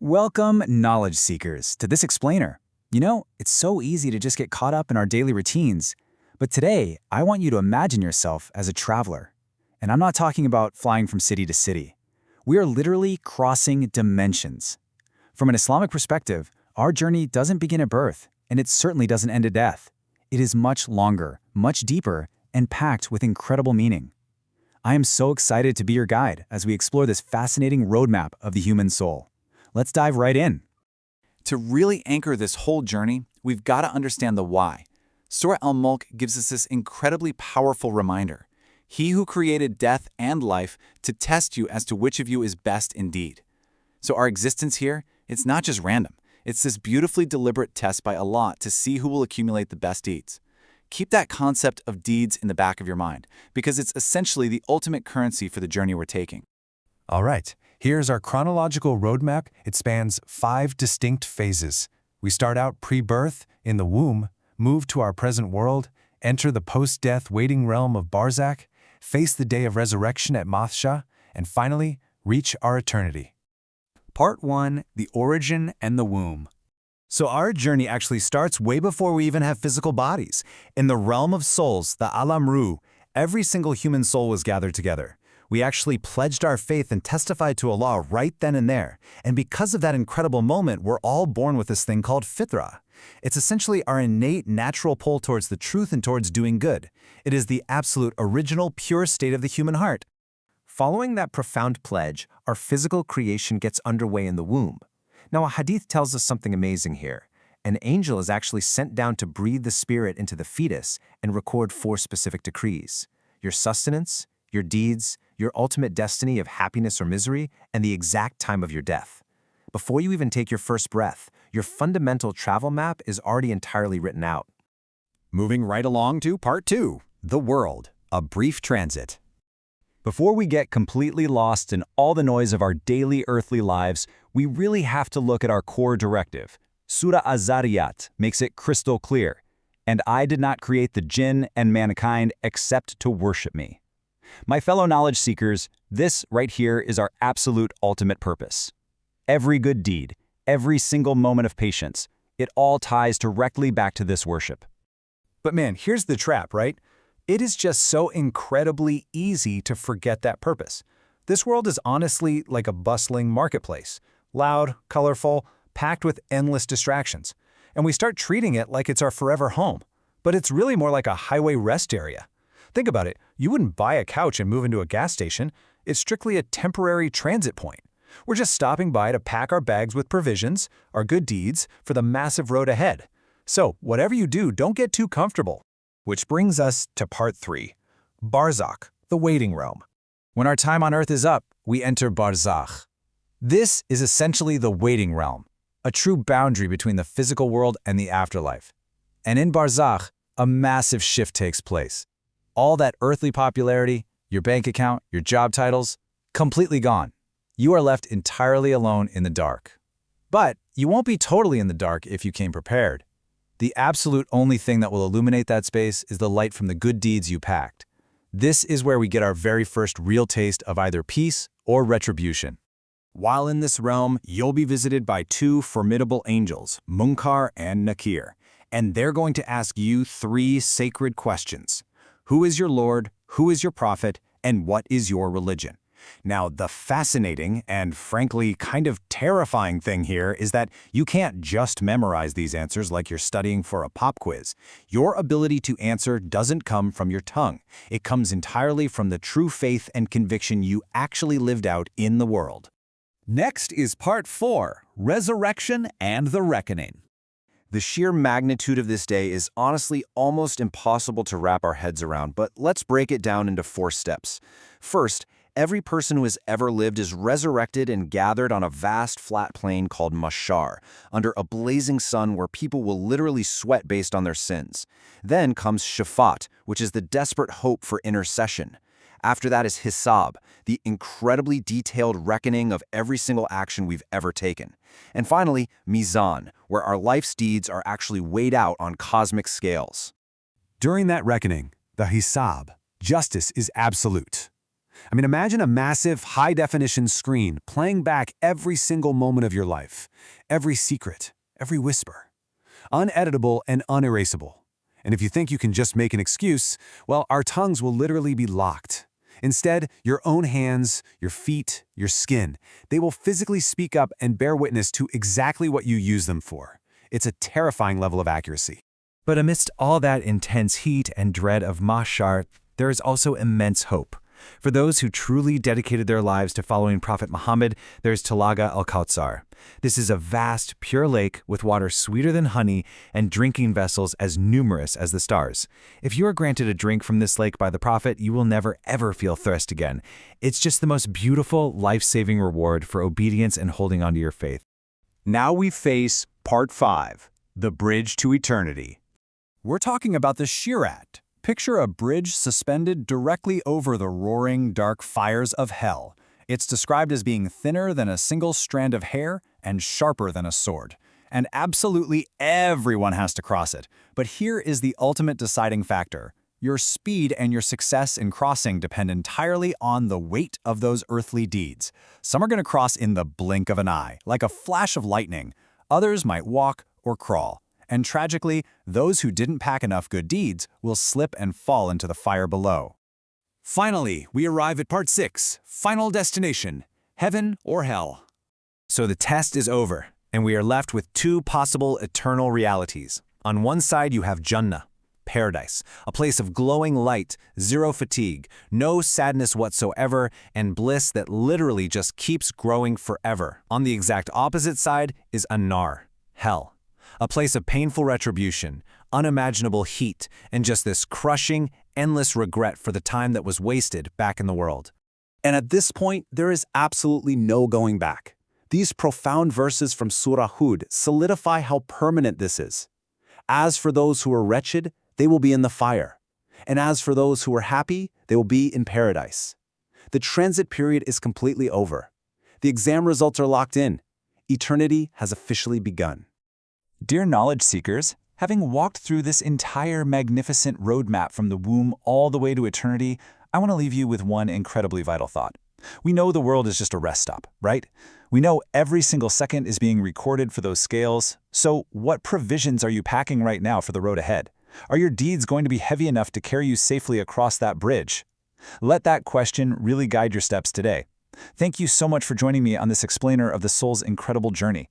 Welcome, knowledge seekers, to this explainer. It's so easy to just get caught up in our daily routines. But today, I want you to imagine yourself as a traveler. And I'm not talking about flying from city to city. We are literally crossing dimensions. From an Islamic perspective, our journey doesn't begin at birth, and it certainly doesn't end at death. It is much longer, much deeper, and packed with incredible meaning. I am so excited to be your guide as we explore this fascinating roadmap of the human soul. Let's dive right in. To really anchor this whole journey, we've got to understand the why. Surah Al-Mulk gives us this incredibly powerful reminder. He who created death and life to test you as to which of you is best indeed. So our existence here, it's not just random. It's this beautifully deliberate test by Allah to see who will accumulate the best deeds. Keep that concept of deeds in the back of your mind, because it's essentially the ultimate currency for the journey we're taking. All right, here's our chronological roadmap. It spans 5 distinct phases. We start out pre-birth, in the womb, move to our present world, enter the post-death waiting realm of Barzakh, face the day of resurrection at Mahshar, and finally, reach our eternity. Part 1, the origin and the womb. So our journey actually starts way before we even have physical bodies. In the realm of souls, the Alam Ruh, every single human soul was gathered together. We actually pledged our faith and testified to Allah right then and there. And because of that incredible moment, we're all born with this thing called fitrah. It's essentially our innate natural pull towards the truth and towards doing good. It is the absolute original, pure state of the human heart. Following that profound pledge, our physical creation gets underway in the womb. Now, a hadith tells us something amazing here. An angel is actually sent down to breathe the spirit into the fetus and record 4 specific decrees: your sustenance, your deeds, your ultimate destiny of happiness or misery, and the exact time of your death. Before you even take your first breath, your fundamental travel map is already entirely written out. Moving right along to Part 2, the world, a brief transit. Before we get completely lost in all the noise of our daily earthly lives, we really have to look at our core directive. Surah Az-Zariyat makes it crystal clear. And I did not create the jinn and mankind except to worship me. My fellow knowledge seekers, this right here is our absolute ultimate purpose. Every good deed, every single moment of patience, it all ties directly back to this worship. But man, here's the trap, right? It is just so incredibly easy to forget that purpose. This world is honestly like a bustling marketplace, loud, colorful, packed with endless distractions. And we start treating it like it's our forever home. But it's really more like a highway rest area. Think about it, you wouldn't buy a couch and move into a gas station. It's strictly a temporary transit point. We're just stopping by to pack our bags with provisions, our good deeds, for the massive road ahead. So, whatever you do, don't get too comfortable. Which brings us to Part 3, Barzakh, the waiting realm. When our time on earth is up, we enter Barzakh. This is essentially the waiting realm, a true boundary between the physical world and the afterlife. And in Barzakh, a massive shift takes place. All that earthly popularity, your bank account, your job titles, completely gone. You are left entirely alone in the dark. But you won't be totally in the dark if you came prepared. The absolute only thing that will illuminate that space is the light from the good deeds you packed. This is where we get our very first real taste of either peace or retribution. While in this realm, you'll be visited by 2 formidable angels, Munkar and Nakir, and they're going to ask you 3 sacred questions. Who is your Lord, who is your prophet, and what is your religion? Now, the fascinating and frankly kind of terrifying thing here is that you can't just memorize these answers like you're studying for a pop quiz. Your ability to answer doesn't come from your tongue. It comes entirely from the true faith and conviction you actually lived out in the world. Next is Part 4, Resurrection and the Reckoning. The sheer magnitude of this day is honestly almost impossible to wrap our heads around, but let's break it down into 4 steps. First, every person who has ever lived is resurrected and gathered on a vast flat plain called Mahshar, under a blazing sun where people will literally sweat based on their sins. Then comes Shafat, which is the desperate hope for intercession. After that is Hisab, the incredibly detailed reckoning of every single action we've ever taken. And finally, Mizan, where our life's deeds are actually weighed out on cosmic scales. During that reckoning, the Hisab, justice is absolute. I mean, imagine a massive, high-definition screen playing back every single moment of your life, every secret, every whisper. Uneditable and unerasable. And if you think you can just make an excuse, well, our tongues will literally be locked. Instead, your own hands, your feet, your skin, they will physically speak up and bear witness to exactly what you use them for. It's a terrifying level of accuracy. But amidst all that intense heat and dread of Mahshar, there is also immense hope. For those who truly dedicated their lives to following Prophet Muhammad, there's Talaga al-Kautsar. This is a vast, pure lake with water sweeter than honey and drinking vessels as numerous as the stars. If you are granted a drink from this lake by the Prophet, you will never ever feel thirst again. It's just the most beautiful, life-saving reward for obedience and holding on to your faith. Now we face Part 5, the bridge to eternity. We're talking about the Shirat. Picture a bridge suspended directly over the roaring, dark fires of hell. It's described as being thinner than a single strand of hair and sharper than a sword. And absolutely everyone has to cross it. But here is the ultimate deciding factor. Your speed and your success in crossing depend entirely on the weight of those earthly deeds. Some are going to cross in the blink of an eye, like a flash of lightning. Others might walk or crawl. And tragically, those who didn't pack enough good deeds will slip and fall into the fire below. Finally, we arrive at Part 6, final destination, heaven or hell. So the test is over, and we are left with two possible eternal realities. On one side, you have Jannah, paradise, a place of glowing light, zero fatigue, no sadness whatsoever, and bliss that literally just keeps growing forever. On the exact opposite side is An-Nar, hell, a place of painful retribution, unimaginable heat, and just this crushing, endless regret for the time that was wasted back in the world. And at this point, there is absolutely no going back. These profound verses from Surah Hud solidify how permanent this is. As for those who are wretched, they will be in the fire. And as for those who are happy, they will be in paradise. The transit period is completely over. The exam results are locked in. Eternity has officially begun. Dear knowledge seekers, having walked through this entire magnificent roadmap from the womb all the way to eternity, I want to leave you with one incredibly vital thought. We know the world is just a rest stop, right? We know every single second is being recorded for those scales. So what provisions are you packing right now for the road ahead? Are your deeds going to be heavy enough to carry you safely across that bridge? Let that question really guide your steps today. Thank you so much for joining me on this explainer of the soul's incredible journey.